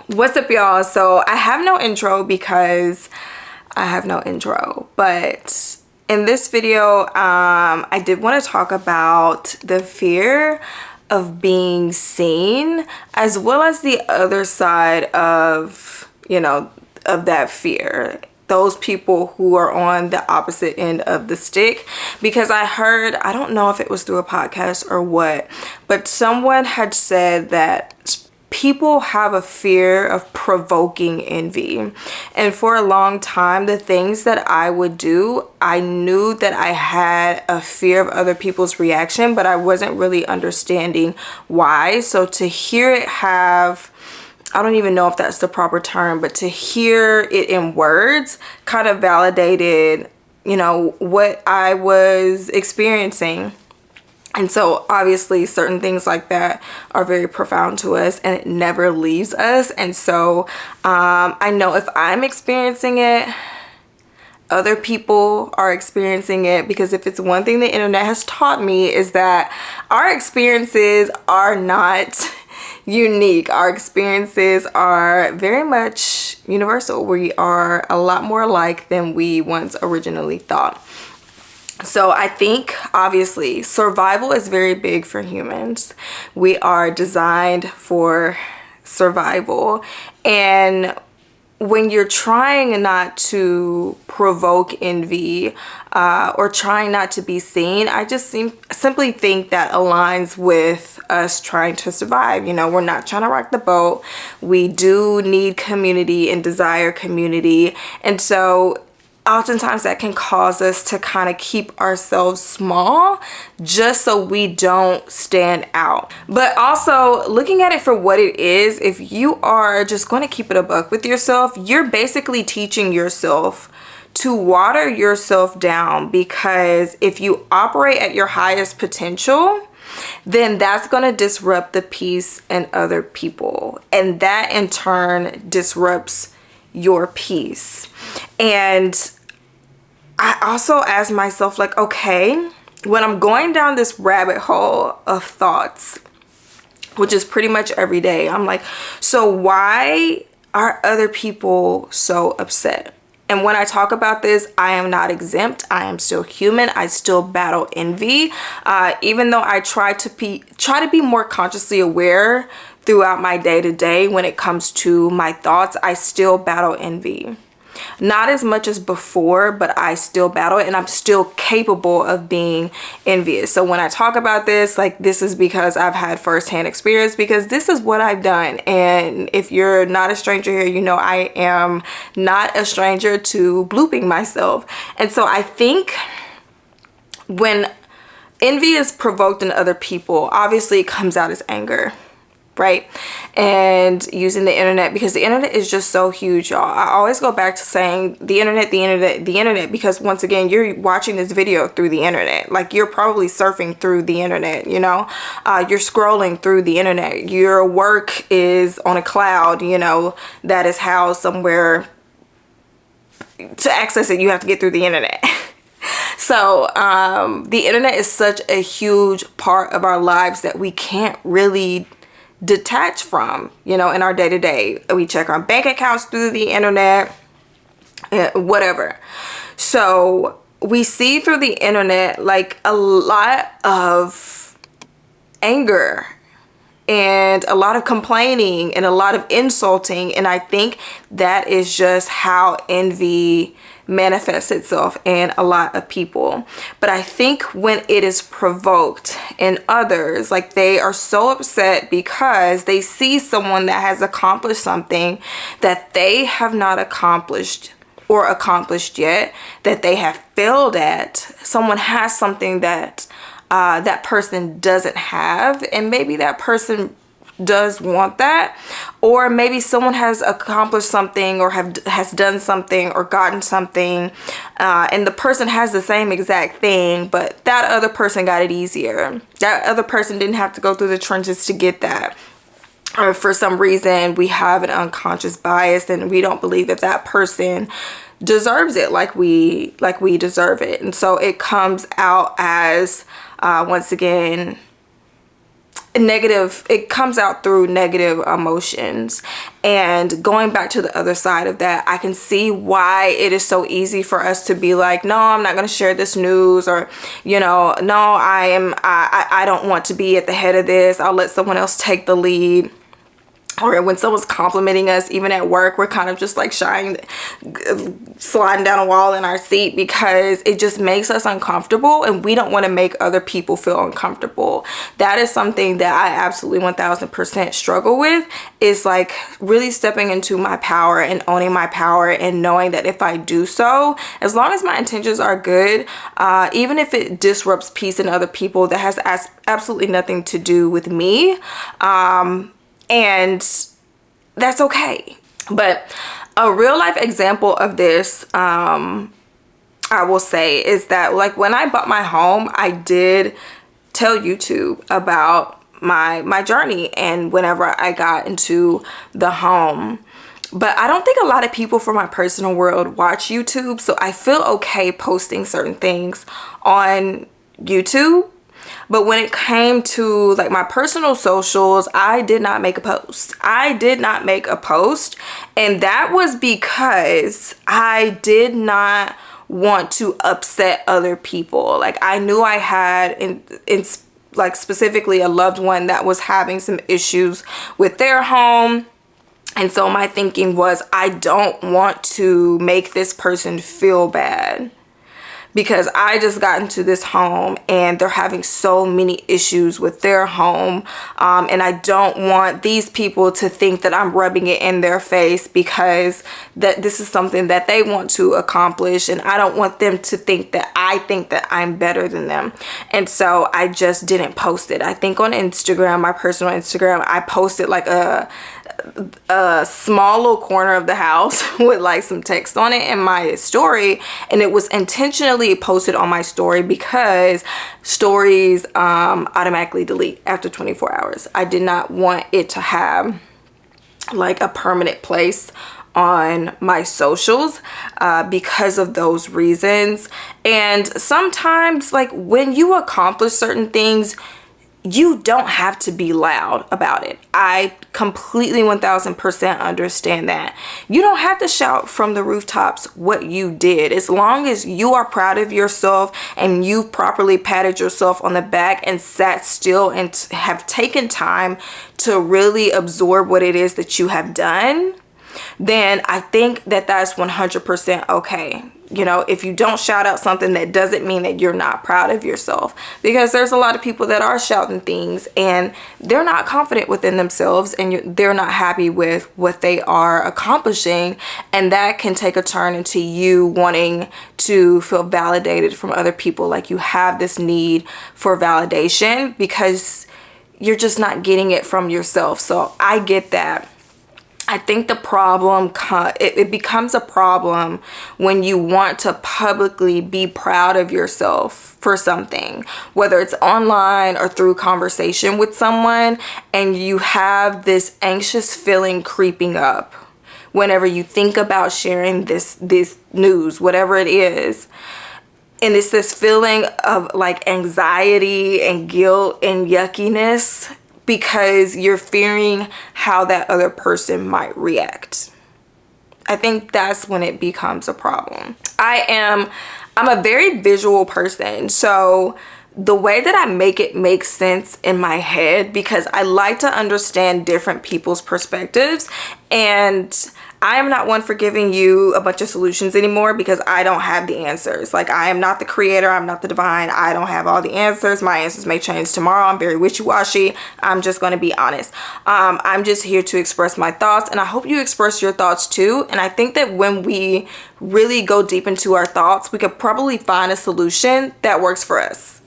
What's up, y'all? So I have no intro because I have no intro, but in this video I did want to talk about the fear of being seen, as well as the other side of, of that fear, those people who are on the opposite end of the stick. Because I heard, I don't know if it was through a podcast or what, but someone had said that people have a fear of provoking envy. And for a long time, the things that I would do, I knew that I had a fear of other people's reaction, but I wasn't really understanding why. So to hear it have, I don't even know if that's the proper term, but to hear it in words kind of validated, what I was experiencing. And so obviously certain things like that are very profound to us, and it never leaves us. And so I know if I'm experiencing it, other people are experiencing it, because if it's one thing the internet has taught me, is that our experiences are not unique. Our experiences are very much universal. We are a lot more alike than we once originally thought. So I think obviously survival is very big for humans. We are designed for survival. And when you're trying not to provoke envy or trying not to be seen, I just simply think that aligns with us trying to survive. We're not trying to rock the boat. We do need community and desire community. And so oftentimes that can cause us to kind of keep ourselves small just so we don't stand out. But also looking at it for what it is, if you are just going to keep it a buck with yourself, you're basically teaching yourself to water yourself down, because if you operate at your highest potential, then that's going to disrupt the peace in other people, and that in turn disrupts your peace. And I also ask myself, like, okay, when I'm going down this rabbit hole of thoughts, which is pretty much every day, I'm like, so why are other people so upset? And when I talk about this, I am not exempt. I am still human. I still battle envy. Even though I try to be more consciously aware throughout my day-to-day when it comes to my thoughts, I still battle envy. Not as much as before, but I still battle it, and I'm still capable of being envious. So when I talk about this, like, this is because I've had firsthand experience, because this is what I've done. And if you're not a stranger here, I am not a stranger to blooping myself. And so I think when envy is provoked in other people, obviously it comes out as anger, right? And using the internet, because the internet is just so huge, y'all. I always go back to saying the internet, because once again, you're watching this video through the internet. Like, you're probably surfing through the internet, you're scrolling through the internet. Your work is on a cloud, that is housed somewhere. To access it, you have to get through the internet. So the internet is such a huge part of our lives that we can't really detach from, in our day-to-day. We check our bank accounts through the internet, whatever. So we see through the internet like a lot of anger and a lot of complaining and a lot of insulting, and I think that is just how envy manifests itself in a lot of people. But I think when it is provoked in others, like, they are so upset because they see someone that has accomplished something that they have not accomplished or accomplished yet, that they have failed at. Someone has something that that person doesn't have, and maybe that person does want that, or maybe someone has accomplished something or has done something or gotten something, and the person has the same exact thing, but that other person got it easier. That other person didn't have to go through the trenches to get that. Or for some reason we have an unconscious bias and we don't believe that that person deserves it like we deserve it. And so it comes out as once again negative, it comes out through negative emotions. And going back to the other side of that, I can see why it is so easy for us to be like, no, I'm not going to share this news, or, you know, no, I don't want to be at the head of this. I'll let someone else take the lead. Or when someone's complimenting us, even at work, we're kind of just like sliding down a wall in our seat, because it just makes us uncomfortable, and we don't want to make other people feel uncomfortable. That is something that I absolutely 1000% struggle with, is like really stepping into my power and owning my power, and knowing that if I do so, as long as my intentions are good, even if it disrupts peace in other people, that has absolutely nothing to do with me. And that's okay. But a real life example of this, I will say, is that like when I bought my home, I did tell YouTube about my journey and whenever I got into the home. But I don't think a lot of people from my personal world watch YouTube, so I feel okay posting certain things on YouTube. But when it came to like my personal socials, I did not make a post. I did not make a post. And that was because I did not want to upset other people. Like I knew I had in like specifically a loved one that was having some issues with their home. And so my thinking was, I don't want to make this person feel bad, because I just got into this home and they're having so many issues with their home. And I don't want these people to think that I'm rubbing it in their face because that this is something that they want to accomplish. And I don't want them to think that I think that I'm better than them. And so I just didn't post it. I think on Instagram, my personal Instagram, I posted like a small little corner of the house with like some text on it in my story, and it was intentionally posted on my story because stories automatically delete after 24 hours. I did not want it to have like a permanent place on my socials because of those reasons. And sometimes like when you accomplish certain things, you don't have to be loud about it. I completely 1000% understand that. You don't have to shout from the rooftops what you did. As long as you are proud of yourself and you properly patted yourself on the back and sat still and have taken time to really absorb what it is that you have done, then I think that that's 100% okay. You know, if you don't shout out something, that doesn't mean that you're not proud of yourself, because there's a lot of people that are shouting things and they're not confident within themselves, and they're not happy with what they are accomplishing. And that can take a turn into you wanting to feel validated from other people. Like you have this need for validation because you're just not getting it from yourself. So I get that. I think the problem, it becomes a problem when you want to publicly be proud of yourself for something, whether it's online or through conversation with someone, and you have this anxious feeling creeping up whenever you think about sharing this news, whatever it is. And it's this feeling of like anxiety and guilt and yuckiness, because you're fearing how that other person might react. I think that's when it becomes a problem. I'm a very visual person, so the way that I make it make sense in my head, because I like to understand different people's perspectives, and I am not one for giving you a bunch of solutions anymore, because I don't have the answers. Like, I am not the creator. I'm not the divine. I don't have all the answers. My answers may change tomorrow. I'm very wishy-washy. I'm just going to be honest. I'm just here to express my thoughts, and I hope you express your thoughts too. And I think that when we really go deep into our thoughts, we could probably find a solution that works for us.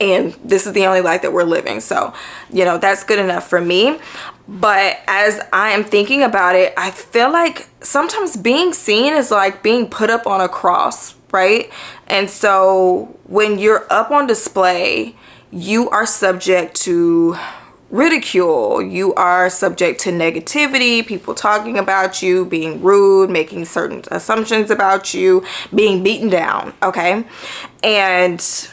And this is the only life that we're living. So, you know, that's good enough for me. But as I am thinking about it, I feel like sometimes being seen is like being put up on a cross, right? And so when you're up on display, you are subject to ridicule. You are subject to negativity, people talking about you, being rude, making certain assumptions about you, being beaten down, okay? And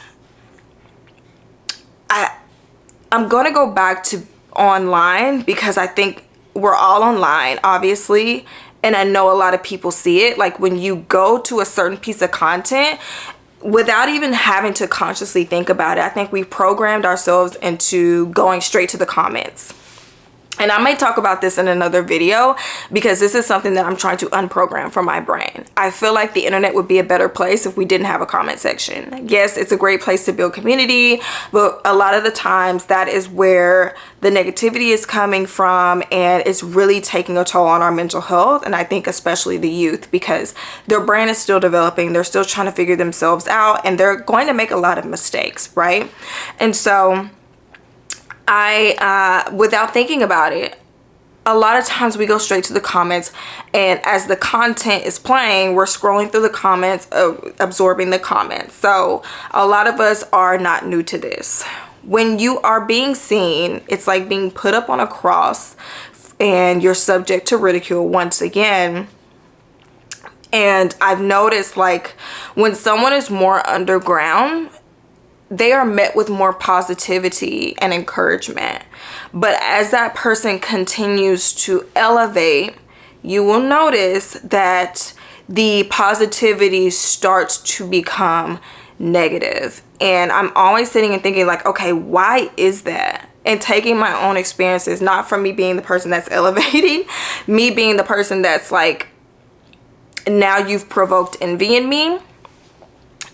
I'm going to go back to online because I think we're all online, obviously. And I know a lot of people see it. Like when you go to a certain piece of content, without even having to consciously think about it, I think we programmed ourselves into going straight to the comments. And I may talk about this in another video because this is something that I'm trying to unprogram from my brain. I feel like the internet would be a better place if we didn't have a comment section. Yes, it's a great place to build community, but a lot of the times that is where the negativity is coming from, and it's really taking a toll on our mental health. And I think especially the youth, because their brain is still developing, they're still trying to figure themselves out, and they're going to make a lot of mistakes, right? And so without thinking about it, a lot of times we go straight to the comments, and as the content is playing, we're scrolling through the comments, absorbing the comments. So a lot of us are not new to this. When you are being seen, it's like being put up on a cross, and you're subject to ridicule once again. And I've noticed, like, when someone is more underground, they are met with more positivity and encouragement. But as that person continues to elevate, you will notice that the positivity starts to become negative. And I'm always sitting and thinking like, okay, why is that? And taking my own experiences, not from me being the person that's elevating, me being the person that's like, now you've provoked envy in me.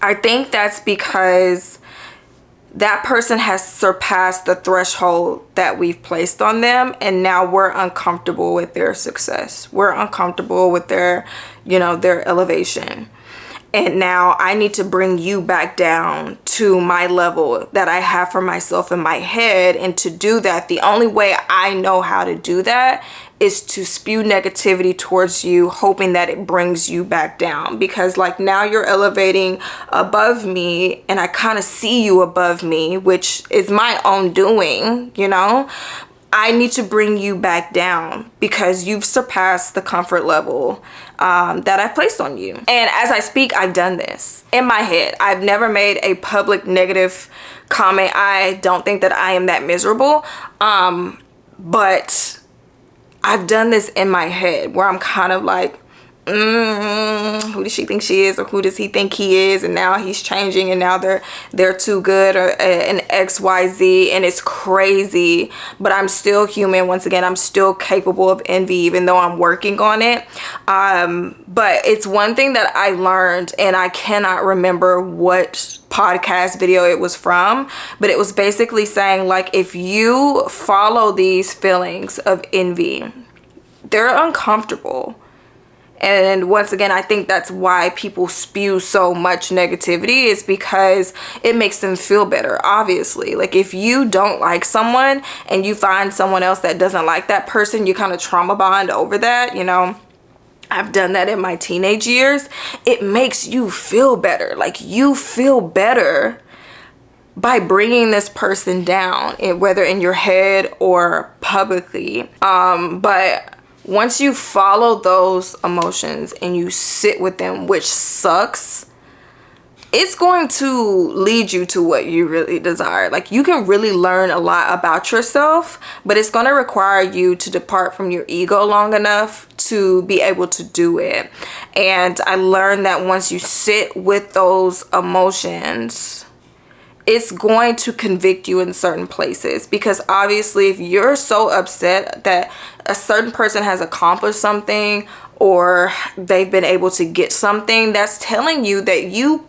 I think that's because that person has surpassed the threshold that we've placed on them, and now we're uncomfortable with their success. We're uncomfortable with their, their elevation. And now I need to bring you back down to my level that I have for myself in my head. And to do that, the only way I know how to do that is to spew negativity towards you, hoping that it brings you back down. Because like now you're elevating above me, and I kind of see you above me, which is my own doing, I need to bring you back down because you've surpassed the comfort level that I've placed on you. And as I speak, I've done this in my head. I've never made a public negative comment. I don't think that I am that miserable. But I've done this in my head where I'm kind of like, who does she think she is, or who does he think he is, and now he's changing, and now they're too good, or an XYZ, and it's crazy. But I'm still human. Once again, I'm still capable of envy, even though I'm working on it. But it's one thing that I learned, and I cannot remember what podcast video it was from, but it was basically saying like, if you follow these feelings of envy, they're uncomfortable. And once again, I think that's why people spew so much negativity, is because it makes them feel better. Obviously, like if you don't like someone and you find someone else that doesn't like that person, you kind of trauma bond over that, I've done that in my teenage years. It makes you feel better. Like you feel better by bringing this person down, whether in your head or publicly. But once you follow those emotions and you sit with them, which sucks, it's going to lead you to what you really desire. Like you can really learn a lot about yourself, but it's going to require you to depart from your ego long enough to be able to do it. And I learned that once you sit with those emotions, it's going to convict you in certain places, because obviously if you're so upset that a certain person has accomplished something or they've been able to get something, that's telling you that you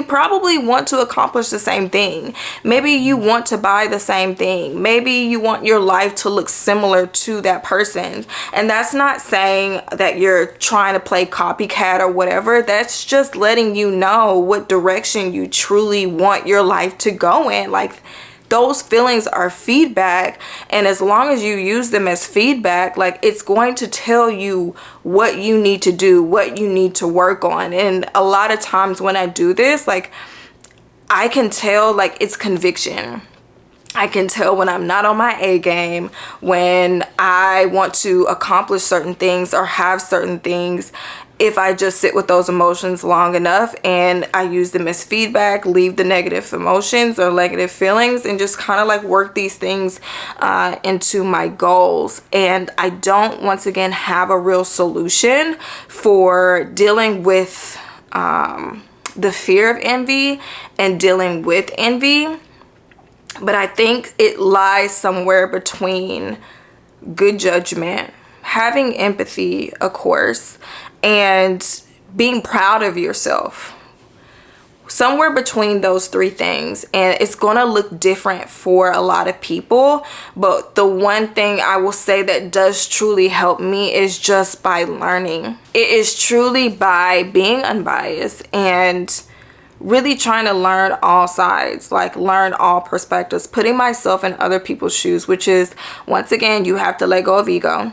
probably want to accomplish the same thing. Maybe you want to buy the same thing. Maybe you want your life to look similar to that person. And that's not saying that you're trying to play copycat or whatever. That's just letting you know what direction you truly want your life to go in. Like those feelings are feedback, and as long as you use them as feedback, like it's going to tell you what you need to do, what you need to work on. And a lot of times when I do this, like I can tell like it's conviction. I can tell when I'm not on my A game, when I want to accomplish certain things or have certain things, if I just sit with those emotions long enough and I use them as feedback, leave the negative emotions or negative feelings, and just kind of like work these things into my goals. And I don't, once again, have a real solution for dealing with the fear of envy and dealing with envy. But I think it lies somewhere between good judgment, having empathy, of course, and being proud of yourself. Somewhere between those three things. And it's going to look different for a lot of people. But the one thing I will say that does truly help me is just by learning. It is truly by being unbiased and really trying to learn all sides, like learn all perspectives, putting myself in other people's shoes, which is, once again, you have to let go of ego.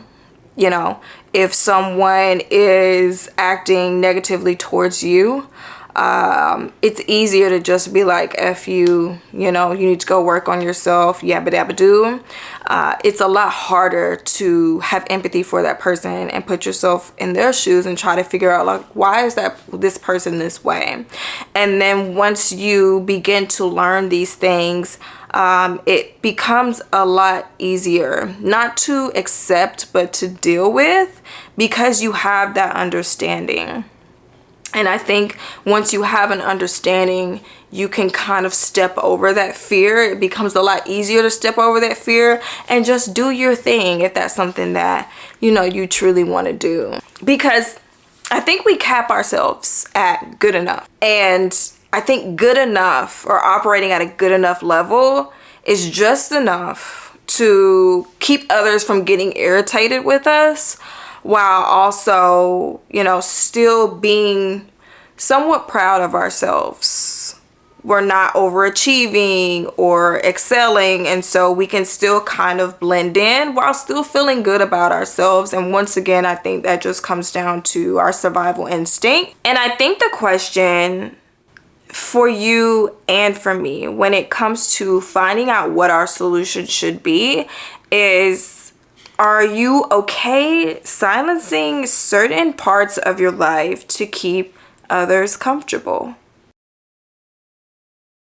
You know, if someone is acting negatively towards you, it's easier to just be like, F you, you know, you need to go work on yourself, yabba dabba doo. It's a lot harder to have empathy for that person and put yourself in their shoes and try to figure out, like, why is this person this way? And then once you begin to learn these things, it becomes a lot easier, not to accept, but to deal with, because you have that understanding. And I think once you have an understanding, you can kind of step over that fear. It becomes a lot easier to step over that fear and just do your thing if that's something that, you know, you truly want to do. Because I think we cap ourselves at good enough. And I think good enough, or operating at a good enough level, is just enough to keep others from getting irritated with us, while also, you know, still being somewhat proud of ourselves. We're not overachieving or excelling, and so we can still kind of blend in while still feeling good about ourselves. And once again, I think that just comes down to our survival instinct. And I think the question for you and for me when it comes to finding out what our solution should be is, are you okay silencing certain parts of your life to keep others comfortable?